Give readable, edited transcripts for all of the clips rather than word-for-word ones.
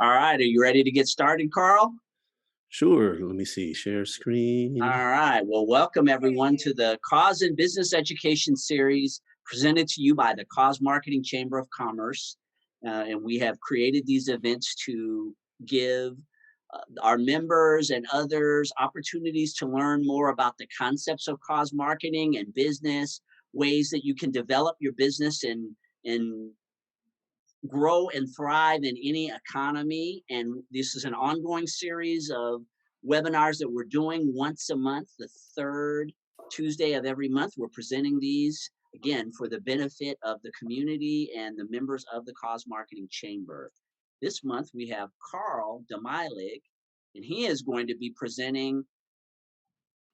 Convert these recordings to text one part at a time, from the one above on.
All right, are you ready to get started, Carl? Sure. Let me see. Share All screen. right. Well, welcome everyone to the Cause and Business Education Series presented to you by the Cause Marketing Chamber of Commerce. And we have created these events to give our members and others opportunities to learn more about the concepts of cause marketing and business, ways that you can develop your business and grow and thrive in any economy. And this is an ongoing series of webinars that we're doing once a month, the third Tuesday of every month. We're presenting these again for the benefit of the community and the members of the Cause Marketing Chamber. This month we have Carl Demilig, and he is going to be presenting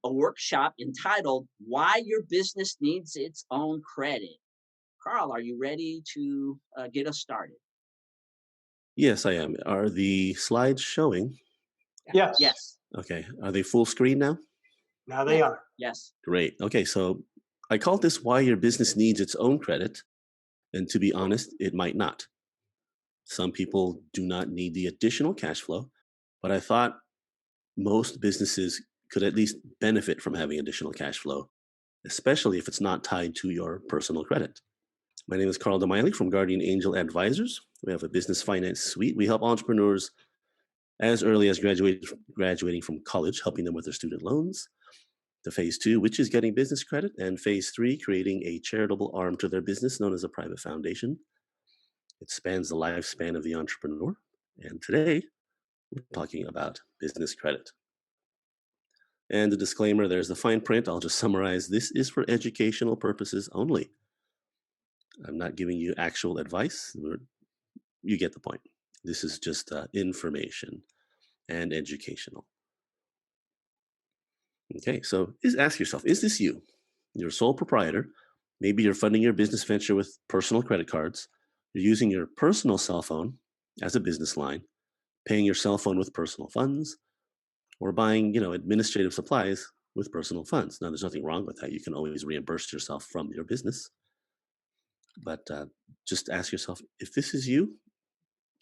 a workshop entitled Why Your Business Needs Its Own Credit. Carl, are you ready to get us started? Yes, I am. Are the slides showing? Yes, Yes. Okay. Are they full screen now? now they Yes. are. Yes. Great. Okay. So I called this Why Your Business Needs Its Own Credit. And to be honest, it might not. Some people do not need the additional cash flow, but I thought most businesses could at least benefit from having additional cash flow, especially if it's not tied to your personal credit. My name is Carl Demiley from Guardian Angel Advisors. We have a business finance suite. We help entrepreneurs as early as graduating from college, helping them with their student loans, to phase two, which is getting business credit, and phase three, creating a charitable arm to their business known as a private foundation. It spans the lifespan of the entrepreneur. And today, we're talking about business credit. And the disclaimer, there's the fine print. I'll just summarize. This is for educational purposes only. I'm not giving you actual advice. You get the point. This is just information and educational. Okay, so ask yourself, is this you? You're a sole proprietor. Maybe you're funding your business venture with personal credit cards. You're using your personal cell phone as a business line, paying your cell phone with personal funds, or buying, administrative supplies with personal funds. Now, there's nothing wrong with that. You can always reimburse yourself from your business. But just ask yourself, if this is you,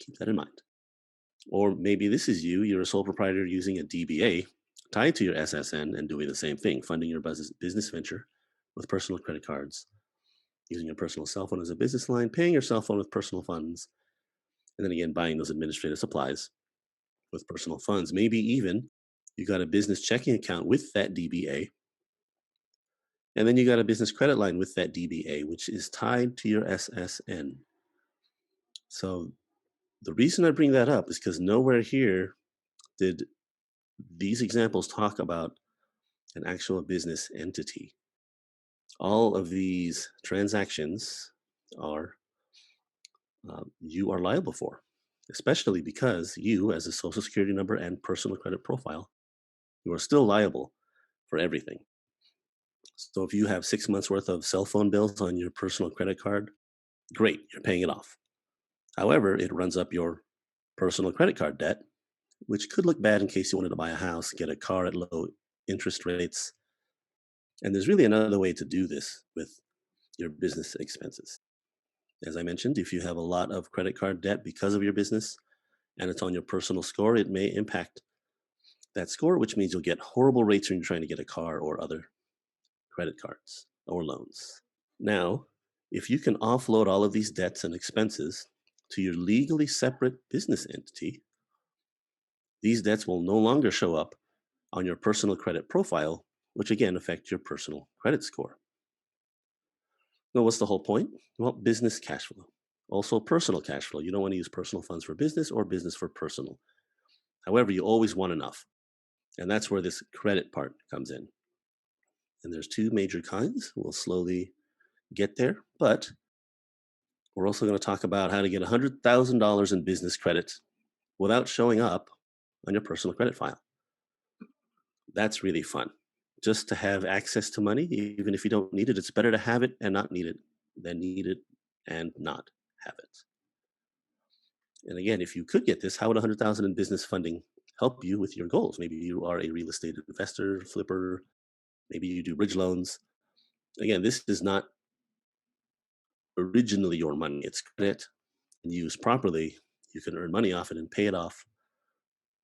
keep that in mind. Or maybe this is you, you're a sole proprietor using a DBA tied to your SSN and doing the same thing, funding your business venture with personal credit cards, using your personal cell phone as a business line, paying your cell phone with personal funds, and then again, buying those administrative supplies with personal funds. Maybe even you got a business checking account with that DBA, and then you got a business credit line with that DBA, which is tied to your SSN. So the reason I bring that up is because nowhere here did these examples talk about an actual business entity. All of these transactions are you are liable for, especially because you, as a social security number and personal credit profile, you are still liable for everything. So if you have 6 months worth of cell phone bills on your personal credit card, great, you're paying it off. However, it runs up your personal credit card debt, which could look bad in case you wanted to buy a house, get a car at low interest rates. And there's really another way to do this with your business expenses. As I mentioned, if you have a lot of credit card debt because of your business and it's on your personal score, it may impact that score, which means you'll get horrible rates when you're trying to get a car or other credit cards or loans. Now, if you can offload all of these debts and expenses to your legally separate business entity, these debts will no longer show up on your personal credit profile, which again affect your personal credit score. Now, what's the whole point? Well, business cash flow. Also, personal cash flow. You don't want to use personal funds for business or business for personal. However, you always want enough. And that's where this credit part comes in. And there's two major kinds. We'll slowly get there. But we're also going to talk about how to get $100,000 in business credit without showing up on your personal credit file. That's really fun. Just to have access to money, even if you don't need it, it's better to have it and not need it than need it and not have it. And again, if you could get this, how would 100,000 in business funding help you with your goals? Maybe you are a real estate investor, flipper. Maybe you do bridge loans. Again, this is not originally your money. It's credit, and used properly, You can earn money off it and pay it off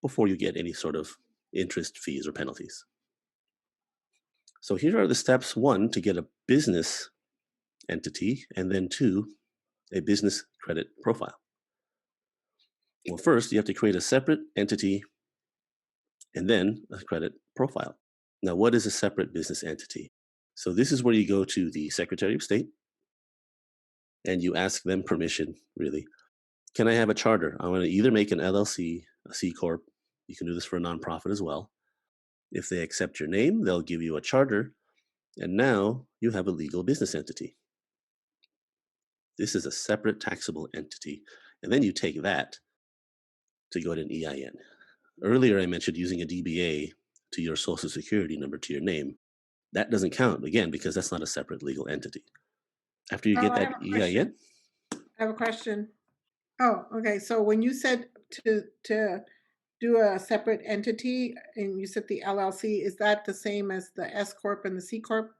before you get any sort of interest, fees, or penalties. So here are the steps: one, to get a business entity, and then two, a business credit profile. Well, first, you have to create a separate entity and then a credit profile. Now, what is a separate business entity? So, this is where you go to the Secretary of State and you ask them permission, really. Can I have a charter? I want to either make an LLC, a C Corp. You can do this for a nonprofit as well. If they accept your name, they'll give you a charter, and now you have a legal business entity. This is a separate taxable entity. And then you take that to go to an EIN. Earlier, I mentioned using a DBA to your social security number to your name. That doesn't count, again, because that's not a separate legal entity. After you get I that have a question. EIN, I have a question. Oh, okay. So when you said to do a separate entity and you said the LLC, is that the same as the S Corp and the C Corp?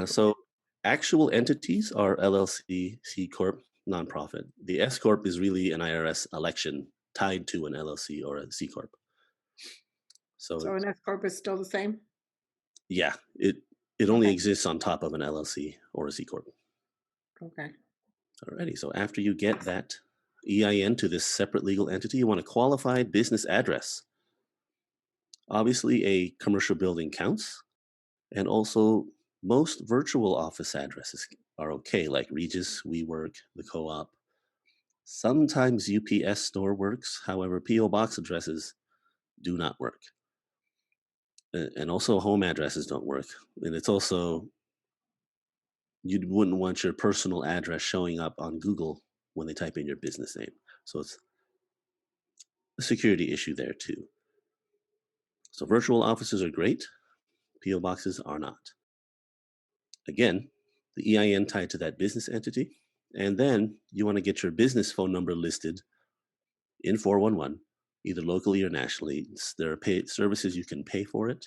so actual entities are LLC, C Corp, nonprofit. The S Corp is really an IRS election tied to an LLC or a C Corp. So So an S Corp is still the same? yeah, it only Okay. exists on top of an LLC or a C Corp. Okay. Alrighty, so after you get that EIN to this separate legal entity, you want a qualified business address. Obviously, a commercial building counts, and also most virtual office addresses are okay, like Regis, WeWork, the Co-op. Sometimes UPS store works, however, PO box addresses do not work. And also home addresses don't work. And it's also, you wouldn't want your personal address showing up on Google when they type in your business name. So it's a security issue there too. So virtual offices are great, PO boxes are not. Again, the EIN tied to that business entity, and then you want to get your business phone number listed in 411, either locally or nationally. There are services you can pay for it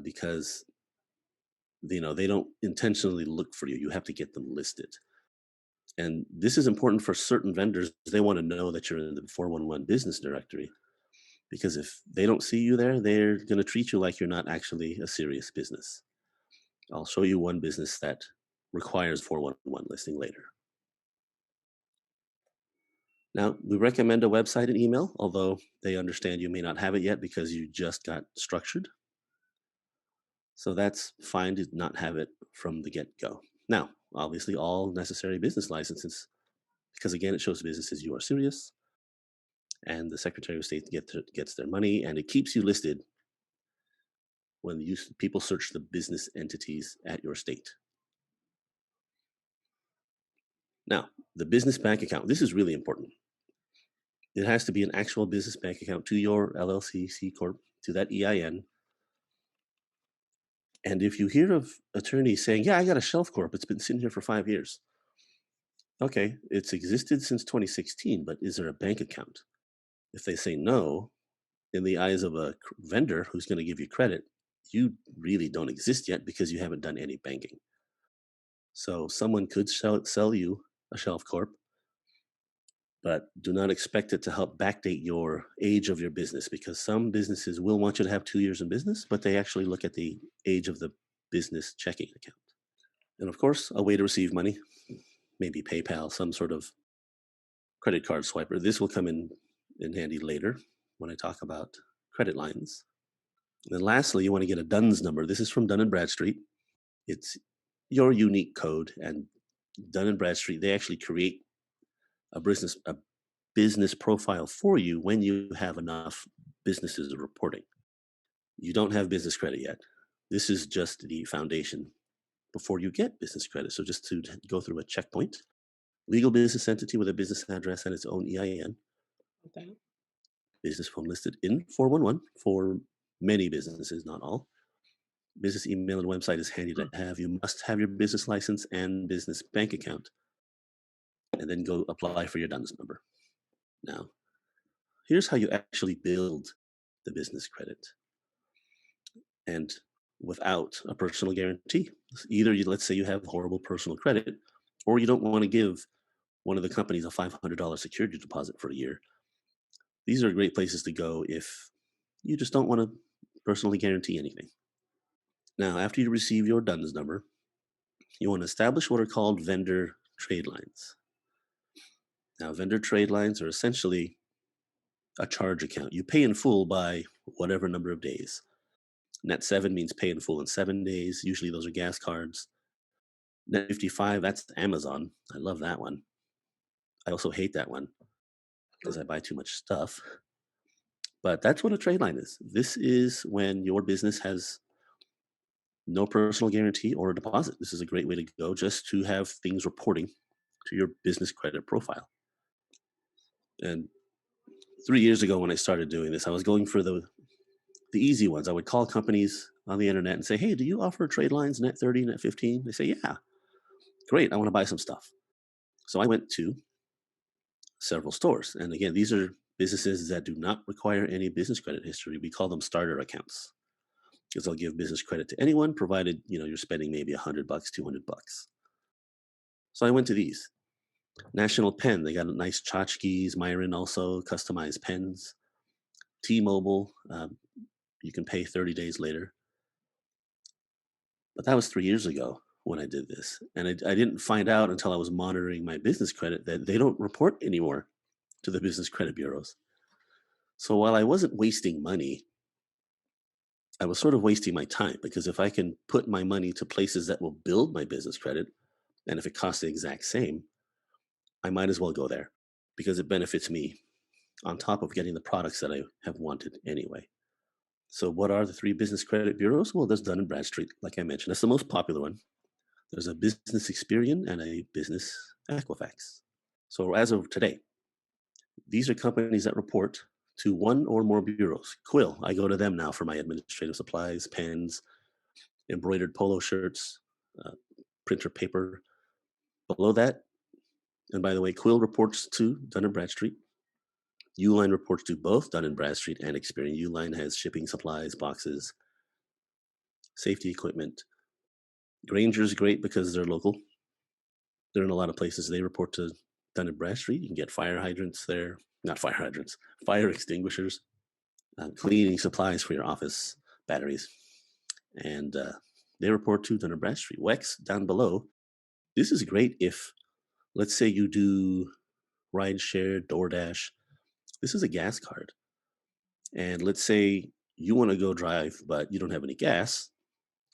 because they don't intentionally look for you. You have to get them listed. And this is important for certain vendors. They want to know that you're in the 411 business directory, because if they don't see you there, they're going to treat you like you're not actually a serious business. I'll show you one business that requires 411 listing later. Now, we recommend a website and email, although they understand you may not have it yet because you just got structured. So that's fine to not have it from the get-go. Now, obviously, all necessary business licenses, because again, it shows businesses you are serious, and the Secretary of State gets their money, and it keeps you listed when people search the business entities at your state. Now, the business bank account. This is really important. It has to be an actual business bank account to your LLC, C Corp, to that EIN. And if you hear of attorneys saying, yeah, I got a shelf corp, it's been sitting here for 5 years. Okay, it's existed since 2016, but is there a bank account? If they say no, in the eyes of a vendor who's going to give you credit, you really don't exist yet because you haven't done any banking. So someone could sell you a shelf corp, but do not expect it to help backdate your age of your business, because some businesses will want you to have 2 years in business, but they actually look at the age of the business checking account. And of course, a way to receive money, maybe PayPal, some sort of credit card swiper. This will come in handy later when I talk about credit lines. And then lastly, you want to get a DUNS number. This is from Dun & Bradstreet. It's your unique code, and Dun & Bradstreet, they actually create a business profile for you when you have enough businesses reporting. You don't have business credit yet. This is just the foundation before you get business credit. So just to go through a checkpoint: legal business entity with a business address and its own EIN. Okay. Business phone listed in 411 for many businesses, not all. Business email and website is handy to have. You must have your business license and business bank account, and then go apply for your DUNS number. Now, here's how you actually build the business credit, and without a personal guarantee. Either let's say you have horrible personal credit, or you don't want to give one of the companies a $500 security deposit for a year. These are great places to go if you just don't want to personally guarantee anything. Now, after you receive your DUNS number, you want to establish what are called vendor trade lines. Now, vendor trade lines are essentially a charge account. You pay in full by whatever number of days. Net 7 means pay in full in 7 days. Usually those are gas cards. Net 55, that's Amazon. I love that one. I also hate that one because I buy too much stuff. But that's what a trade line is. This is when your business has no personal guarantee or a deposit. This is a great way to go just to have things reporting to your business credit profile. And 3 years ago when I started doing this, I was going for the easy ones. I would call companies on the internet and say, hey, do you offer trade lines, net 30, net 15? They say, yeah, great. I want to buy some stuff. So I went to several stores. And again, these are businesses that do not require any business credit history. We call them starter accounts because they'll give business credit to anyone, provided you're spending maybe $100, $200. So I went to these. National Pen, they got nice tchotchkes. Myron also customized pens. T-Mobile, you can pay 30 days later. But that was 3 years ago when I did this. And I didn't find out until I was monitoring my business credit that they don't report anymore to the business credit bureaus. So while I wasn't wasting money, I was sort of wasting my time, because if I can put my money to places that will build my business credit, and if it costs the exact same, I might as well go there because it benefits me on top of getting the products that I have wanted anyway. So what are the 3 business credit bureaus? Well, there's Dun & Bradstreet, like I mentioned. That's the most popular one. There's a Business Experian and a Business Equifax. So as of today, these are companies that report to 1 or more bureaus. Quill, I go to them now for my administrative supplies, pens, embroidered polo shirts, printer paper. Below that, and by the way, Quill reports to Dun & Bradstreet. Uline reports to both Dun & Bradstreet and Experian. Uline has shipping supplies, boxes, safety equipment. Granger's great because they're local. They're in a lot of places. They report to Dun & Bradstreet. You can get fire hydrants there. Not fire hydrants, fire extinguishers, cleaning supplies for your office, batteries. And they report to Dun & Bradstreet. Wex, down below. This is great if, let's say you do rideshare, DoorDash. This is a gas card. And let's say you want to go drive, but you don't have any gas.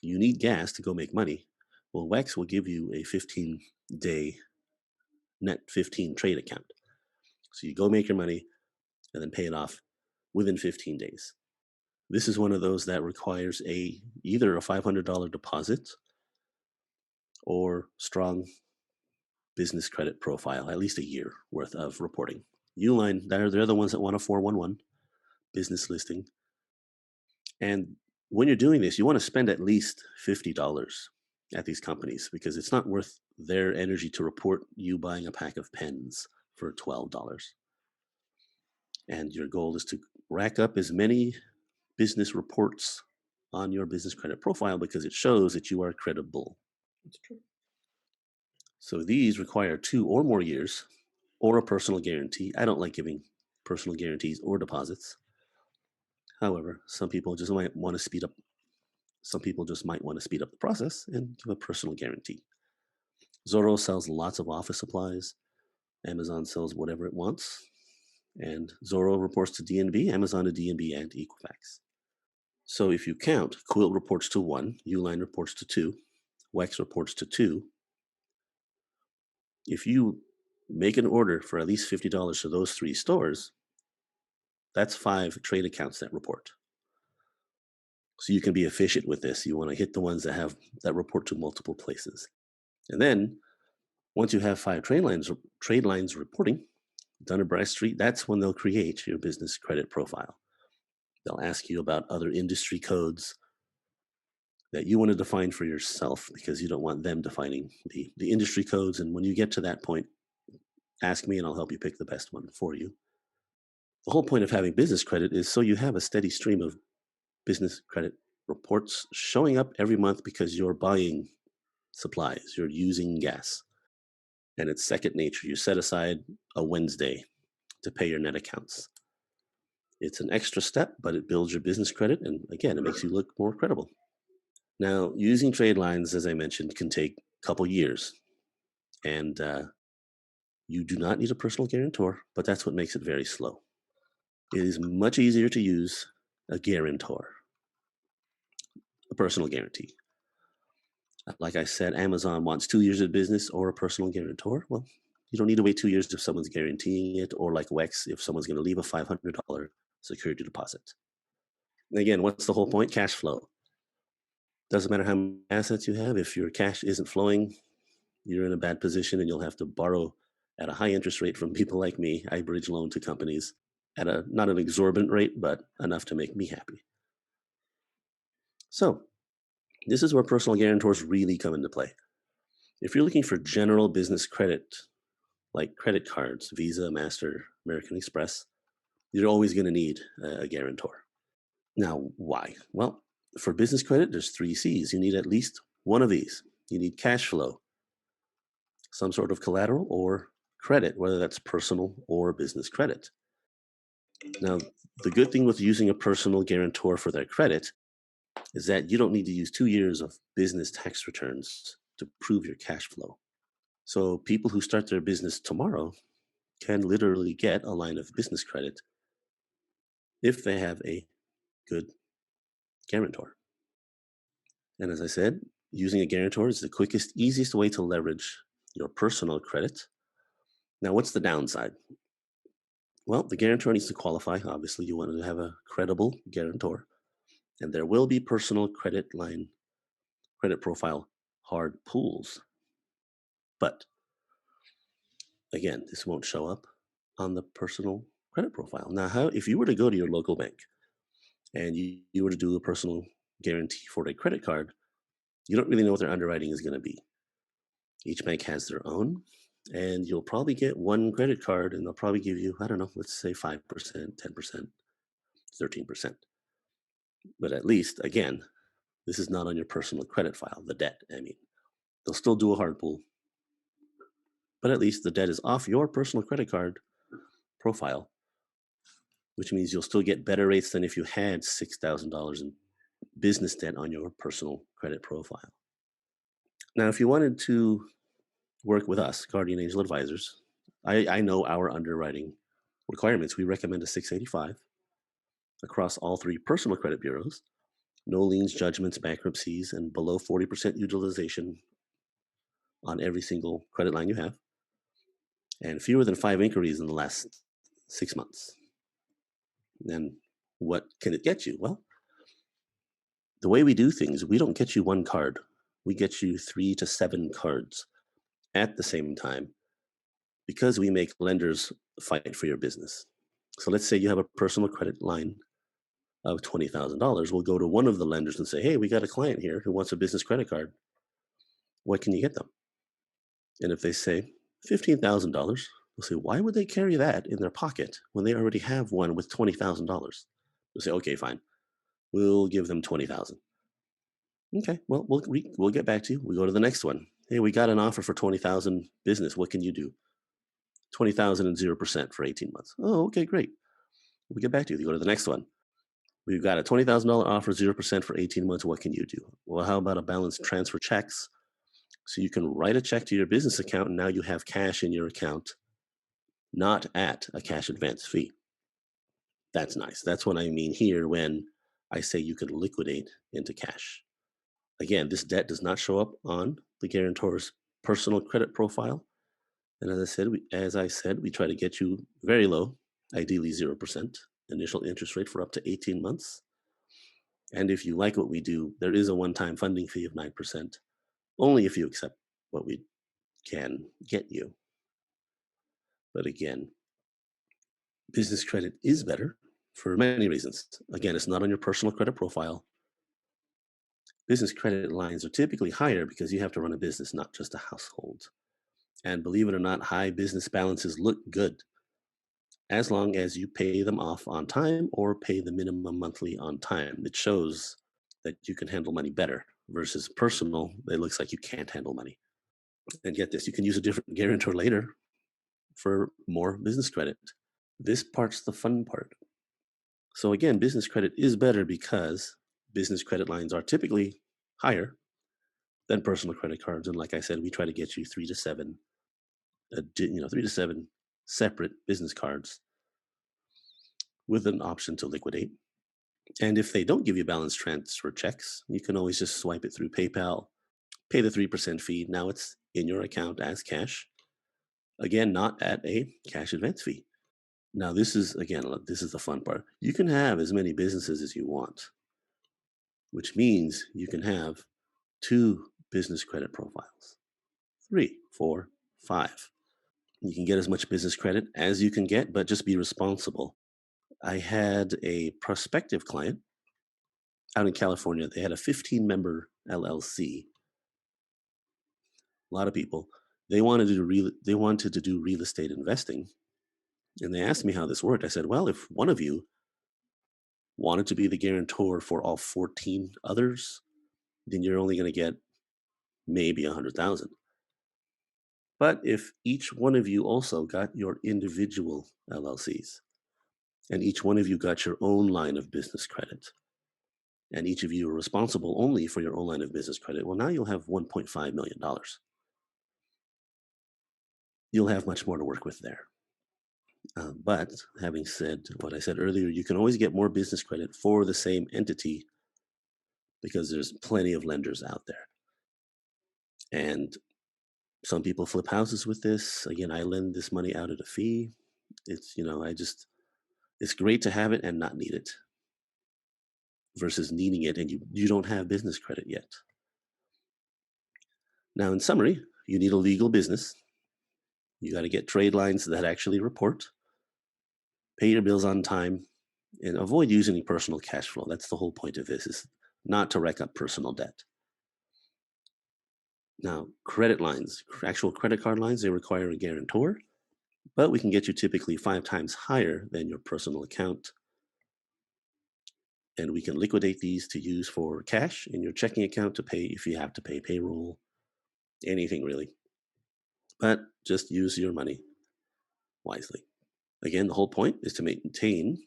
You need gas to go make money. Well, Wex will give you a 15-day net 15 trade account. So you go make your money and then pay it off within 15 days. This is one of those that requires either a $500 deposit or strong business credit profile, at least a year worth of reporting. Uline, they're the ones that want a 411 business listing. And when you're doing this, you want to spend at least $50 at these companies, because it's not worth their energy to report you buying a pack of pens for $12. And your goal is to rack up as many business reports on your business credit profile, because it shows that you are credible. That's true. So these require 2 or more years or a personal guarantee. I don't like giving personal guarantees or deposits. However, some people just might want to speed up. Some people just might want to speed up the process and give a personal guarantee. Zorro sells lots of office supplies. Amazon sells whatever it wants. And Zorro reports to DNB, Amazon to DNB, and Equifax. So if you count, Quill reports to 1, Uline reports to 2, Wex reports to 2. If you make an order for at least $50 to those 3 stores, that's 5 trade accounts that report. So you can be efficient with this. You want to hit the ones that report to multiple places. And then once you have 5 trade lines reporting, Dun & Bradstreet, that's when they'll create your business credit profile. They'll ask you about other industry codes that you want to define for yourself, because you don't want them defining the industry codes. And when you get to that point, ask me and I'll help you pick the best one for you. The whole point of having business credit is so you have a steady stream of business credit reports showing up every month, because you're buying supplies, you're using gas. and it's second nature. You set aside a Wednesday to pay your net accounts. It's an extra step, but it builds your business credit, and again, it makes you look more credible. Now, using trade lines, as I mentioned, can take a couple years, and you do not need a personal guarantor, but that's what makes it very slow. It is much easier to use a guarantor, a personal guarantee. Like I said, Amazon wants 2 years of business or a personal guarantor. Well, you don't need to wait 2 years if someone's guaranteeing it, or like Wex, if someone's going to leave a $500 security deposit. And again, what's the whole point? Cash flow. Doesn't matter how many assets you have. If your cash isn't flowing, you're in a bad position and you'll have to borrow at a high interest rate from people like me. I bridge loan to companies at a not an exorbitant rate, but enough to make me happy. So this is where personal guarantors really come into play. If you're looking for general business credit, like credit cards, Visa, Master, American Express, you're always going to need a guarantor. Now, why? Well, for business credit, there's 3 C's. You need at least one of these. You need cash flow, some sort of collateral, or credit, whether that's personal or business credit. Now, the good thing with using a personal guarantor for their credit is that you don't need to use 2 years of business tax returns to prove your cash flow. So people who start their business tomorrow can literally get a line of business credit if they have a good guarantor. And as I said, using a guarantor is the quickest, easiest way to leverage your personal credit. Now, what's the downside? Well, the guarantor needs to qualify. Obviously, you want to have a credible guarantor. And there will be personal credit line, credit profile hard pulls. But again, this won't show up on the personal credit profile. Now, if you were to go to your local bank and you were to do a personal guarantee for a credit card, you don't really know what their underwriting is going to be. Each bank has their own, and you'll probably get one credit card and they'll probably give you, I don't know, let's say 5%, 10%, 13%. But at least, again, this is not on your personal credit file, the debt, I mean. They'll still do a hard pull, but at least the debt is off your personal credit card profile, which means you'll still get better rates than if you had $6,000 in business debt on your personal credit profile. Now, if you wanted to work with us, Guardian Angel Advisors, I know our underwriting requirements. We recommend a 685 across all 3 personal credit bureaus, no liens, judgments, bankruptcies, and below 40% utilization on every single credit line you have, and fewer than 5 inquiries in the last 6 months. And what can it get you? Well, the way we do things, we don't get you one card. We get you 3 to 7 cards at the same time because we make lenders fight for your business. So let's say you have a personal credit line of $20,000. We'll go to one of the lenders and say, hey, we got a client here who wants a business credit card. What can you get them? And if they say $15,000, we'll say, why would they carry that in their pocket when they already have one with $20,000? We'll say, okay, fine. We'll give them $20,000. Okay, well, we'll get back to you. We go to the next one. Hey, we got an offer for $20,000 business. What can you do? $20,000 and 0% for 18 months. Oh, okay, great. We'll get back to you. You go to the next one. We've got a $20,000 offer, 0% for 18 months. What can you do? Well, how about a balance transfer checks? So you can write a check to your business account, and now you have cash in your account, not at a cash advance fee. That's nice. That's what I mean here when I say you can liquidate into cash. Again, this debt does not show up on the guarantor's personal credit profile. And as I said, we try to get you very low, ideally 0% initial interest rate for up to 18 months. And if you like what we do, there is a one-time funding fee of 9%, only if you accept what we can get you. But again, business credit is better for many reasons. Again, it's not on your personal credit profile. Business credit lines are typically higher because you have to run a business, not just a household. And believe it or not, high business balances look good as long as you pay them off on time or pay the minimum monthly on time. It shows that you can handle money better versus personal. It looks like you can't handle money. And get this, you can use a different guarantor later for more business credit. This part's the fun part. So again, business credit is better because business credit lines are typically higher than personal credit cards. And like I said, we try to get you 3 to 7 separate business cards with an option to liquidate. And if they don't give you balance transfer checks, you can always just swipe it through PayPal, pay the 3% fee. Now it's in your account as cash. Again, not at a cash advance fee. Now, this is the fun part. You can have as many businesses as you want, which means you can have 2 business credit profiles, 3, 4, 5. You can get as much business credit as you can get, but just be responsible. I had a prospective client out in California. They had a 15-member LLC. A lot of people. They wanted to do real estate investing, and they asked me how this worked. I said, well, if one of you wanted to be the guarantor for all 14 others, then you're only going to get maybe 100,000. But if each one of you also got your individual LLCs, and each one of you got your own line of business credit, and each of you are responsible only for your own line of business credit, well, now you'll have $1.5 million. You'll have much more to work with there. But having said what I said earlier, you can always get more business credit for the same entity because there's plenty of lenders out there. And some people flip houses with this. Again, I lend this money out at a fee. It's, it's great to have it and not need it versus needing it and you don't have business credit yet. Now, in summary, you need a legal business. You got to get trade lines that actually report, pay your bills on time, and avoid using any personal cash flow. That's the whole point of this, is not to rack up personal debt. Now, credit lines, actual credit card lines, they require a guarantor, but we can get you typically 5 times higher than your personal account. And we can liquidate these to use for cash in your checking account to pay if you have to pay payroll, anything really. But just use your money wisely. Again, the whole point is to maintain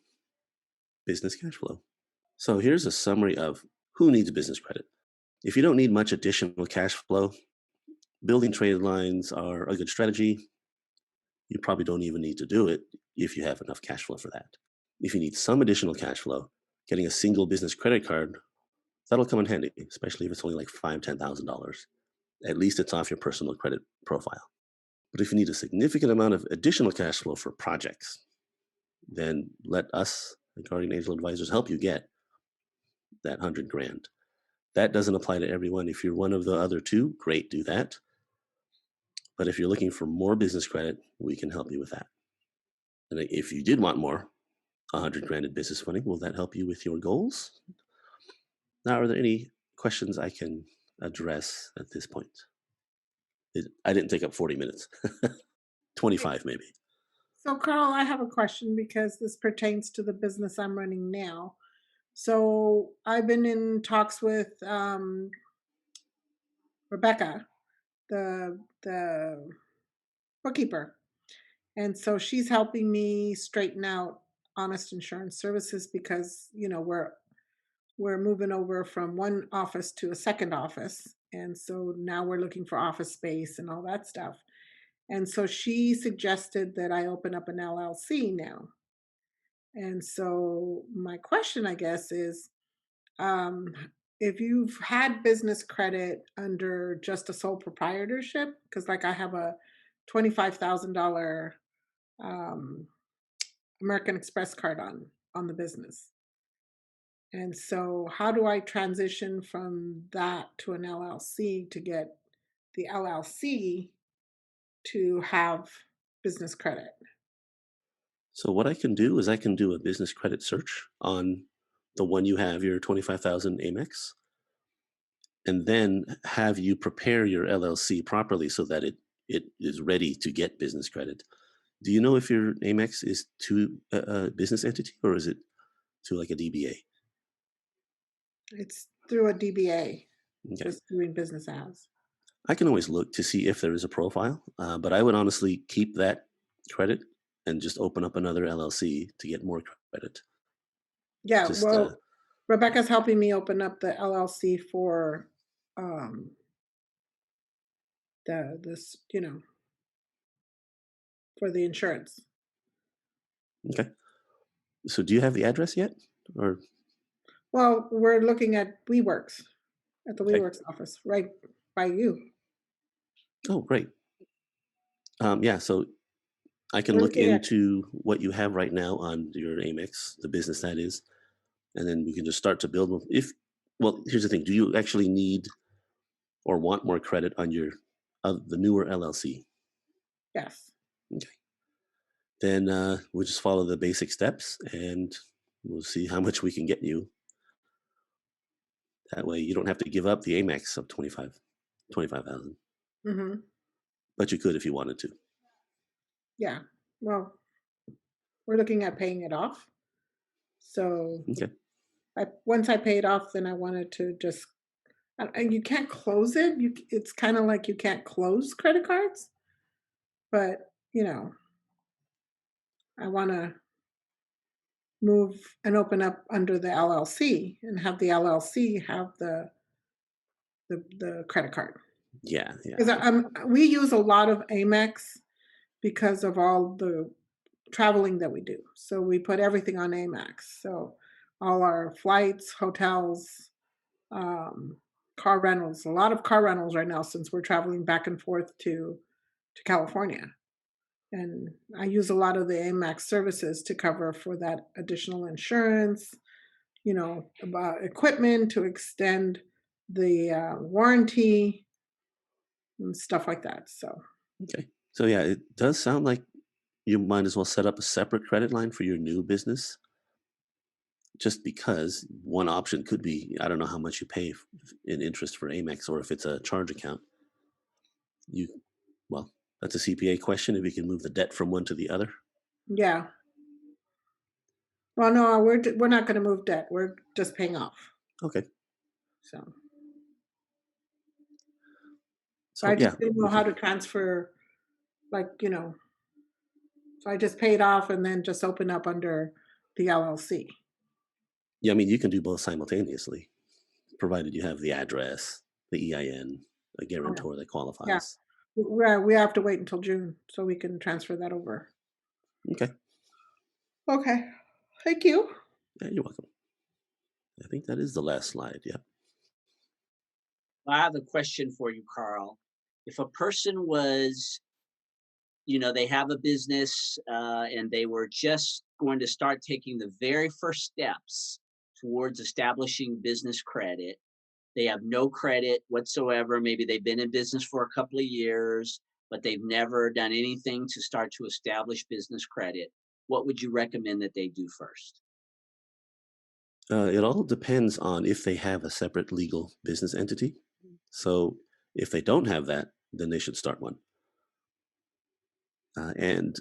business cash flow. So here's a summary of who needs business credit. If you don't need much additional cash flow, building trade lines are a good strategy. You probably don't even need to do it if you have enough cash flow for that. If you need some additional cash flow, getting a single business credit card, that'll come in handy, especially if it's only like $5,000, $10,000. At least it's off your personal credit profile. But if you need a significant amount of additional cash flow for projects, then let us, the Guardian Angel Advisors, help you get that $100,000. That doesn't apply to everyone. If you're one of the other 2, great, do that. But if you're looking for more business credit, we can help you with that. And if you did want more, $100,000 in business funding, will that help you with your goals? Now, are there any questions I can address at this point? I didn't take up 40 minutes, 25 maybe. So Carl, I have a question because this pertains to the business I'm running now. So I've been in talks with Rebecca, the bookkeeper. And so she's helping me straighten out Honest Insurance Services because, we're moving over from one office to a second office. And so now we're looking for office space and all that stuff. And so she suggested that I open up an LLC now. And so my question, I guess, is um, if you've had business credit under just a sole proprietorship, because like I have a $25,000 um, American Express card on the business. And so how do I transition from that to an LLC to get the LLC to have business credit? So what I can do is I can do a business credit search on the one you have, your 25,000 Amex, and then have you prepare your LLC properly so that it is ready to get business credit. Do you know if your Amex is to a business entity or is it to like a DBA? It's through a DBA, Okay. just doing business as. I can always look to see if there is a profile, but I would honestly keep that credit and just open up another LLC to get more credit. Yeah, Just well, Rebecca's helping me open up the LLC for, um, for the insurance. okay. So, do you have the address yet? Or Well, we're looking at WeWorks, at the okay. WeWorks office, right by you. Oh, great. Yeah. So I can We're look looking at into what you have right now on your Amex, the business that is, and then we can just start to build. If well, here's the thing: do you actually need or want more credit on your the newer LLC? yes. Okay. Then we'll just follow the basic steps, and we'll see how much we can get you. That way, you don't have to give up the Amex of 25,000. Mhm. But you could if you wanted to. Yeah. Well, we're looking at paying it off. So, Okay. once I pay it off, then I wanted to just and you can't close it. It's kinda like you can't close credit cards, but, I wanna move and open up under the LLC and have the LLC have the credit card. Yeah. Yeah. 'Cause, we use a lot of Amex because of all the traveling that we do. So we put everything on Amex. So all our flights, hotels, um, car rentals, a lot of car rentals right now since we're traveling back and forth to California. And I use a lot of the Amex services to cover for that additional insurance, about equipment to extend the warranty and stuff like that. So, Okay. So yeah, it does sound like you might as well set up a separate credit line for your new business, just because one option could be I don't know how much you pay in interest for Amex, or if it's a charge account. You well, that's a CPA question. If you can move the debt from one to the other. yeah. Well, no, we're not going to move debt. We're just paying off. Okay. So, but So I yeah, just didn't know we how can. to transfer, like, so I just paid off and then just open up under the LLC. Yeah, I mean you can do both simultaneously, provided you have the address, the EIN, a Oh, yeah. guarantor that Yeah. qualifies. We have to wait until June so we can transfer that over. Okay. Okay. Thank you. Yeah, you're welcome. I think that is the last slide. Yeah. I have a question for you, Carl. If a person was, they have a business and they were just going to start taking the very first steps towards establishing business credit, they have no credit whatsoever. Maybe they've been in business for a couple of years, but they've never done anything to start to establish business credit. What would you recommend that they do first? It all depends on if they have a separate legal business entity. So if they don't have that, then they should start one. And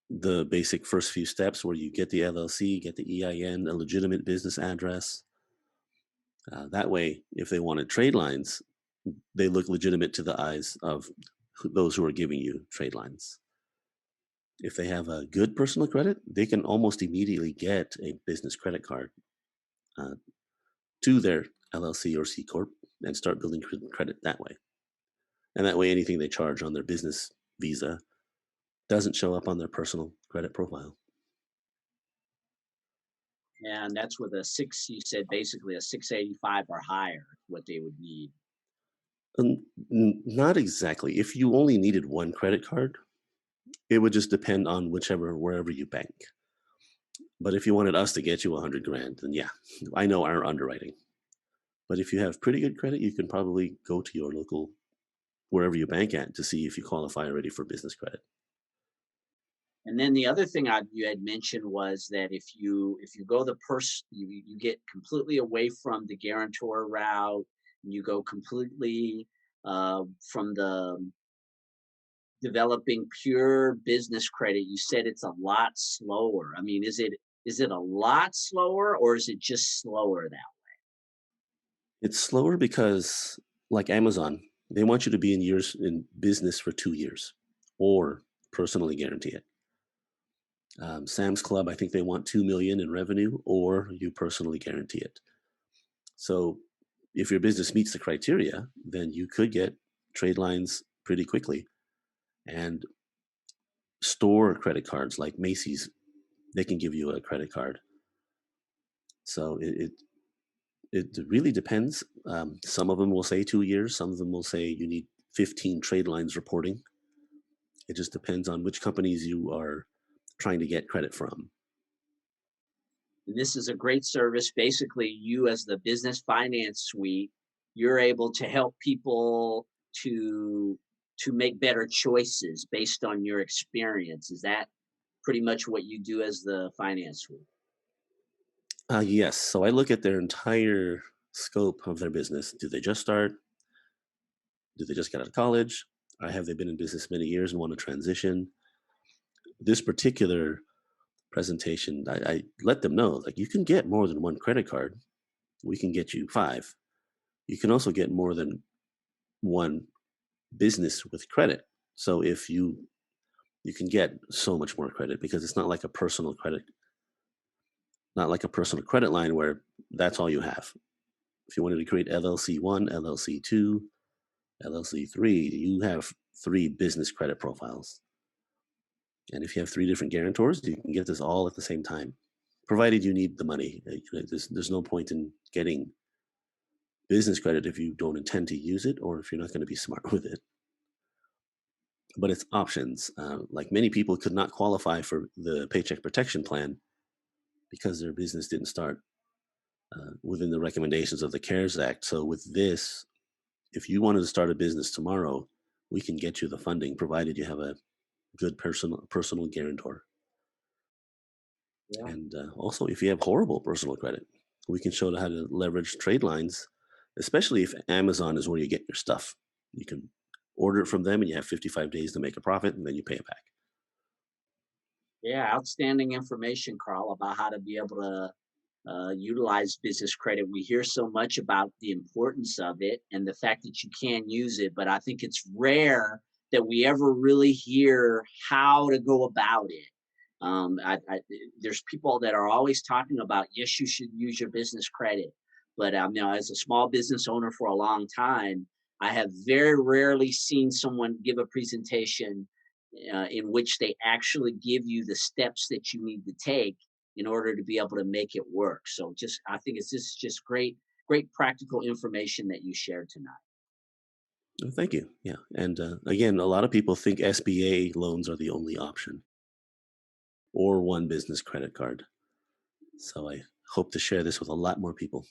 the basic first few steps where you get the LLC, get the EIN, a legitimate business address. That way, if they wanted trade lines, they look legitimate to the eyes of those who are giving you trade lines. If they have a good personal credit, they can almost immediately get a business credit card uh, to their LLC or C Corp and start building credit that way. And that way, anything they charge on their business visa doesn't show up on their personal credit profile. And that's with you said basically a 685 or higher, what they would need. Not exactly. If you only needed one credit card, it would just depend on wherever you bank. But if you wanted us to get you 100 grand, then yeah, I know our underwriting. But if you have pretty good credit, you can probably go to your local, wherever you bank at, to see if you qualify already for business credit. And then the other thing you had mentioned was that if you go the person you get completely away from the guarantor route, and you go completely from the developing pure business credit. You said it's a lot slower. I mean, is it a lot slower or is it just slower now? It's slower because, like Amazon, They want you to be in business for 2 years or personally guarantee it. Sam's Club, I think they want 2 million in revenue or you personally guarantee it. So if your business meets the criteria, then you could get trade lines pretty quickly. And store credit cards like Macy's, they can give you a credit card. So it really depends. Some of them will say 2 years. Some of them will say you need 15 trade lines reporting. It just depends on which companies you are trying to get credit from. And this is a great service. Basically, you as the business finance suite, you're able to help people to make better choices based on your experience. Is that pretty much what you do as the finance suite? Yes. So I look at their entire scope of their business. Did they just start? Did they just get out of college? Or have they been in business many years and want to transition? This particular presentation, I let them know, like, you can get more than one credit card. We can get you 5. You can also get more than one business with credit. So if you can get so much more credit because it's not like a personal credit, not like a personal credit line where that's all you have. If you wanted to create LLC 1, LLC 2, LLC 3, you have 3 business credit profiles. And if you have 3 different guarantors, you can get this all at the same time, provided you need the money. There's no point in getting business credit if you don't intend to use it or if you're not going to be smart with it. But it's options. Like many people could not qualify for the Paycheck Protection Plan because their business didn't start within the recommendations of the CARES Act. So with this, if you wanted to start a business tomorrow, we can get you the funding, provided you have a good personal guarantor. Yeah. And also, if you have horrible personal credit, we can show how to leverage trade lines, especially if Amazon is where you get your stuff. You can order it from them and you have 55 days to make a profit and then you pay it back. Yeah, outstanding information, Carl, about how to be able to utilize business credit. We hear so much about the importance of it and the fact that you can use it, but I think it's rare that we ever really hear how to go about it. There's people that are always talking about, yes, you should use your business credit, but as a small business owner for a long time, I have very rarely seen someone give a presentation in which they actually give you the steps that you need to take in order to be able to make it work. So just I think it's just great practical information that you shared tonight. Thank you. Yeah. And again, a lot of people think SBA loans are the only option or one business credit card. So I hope to share this with a lot more people.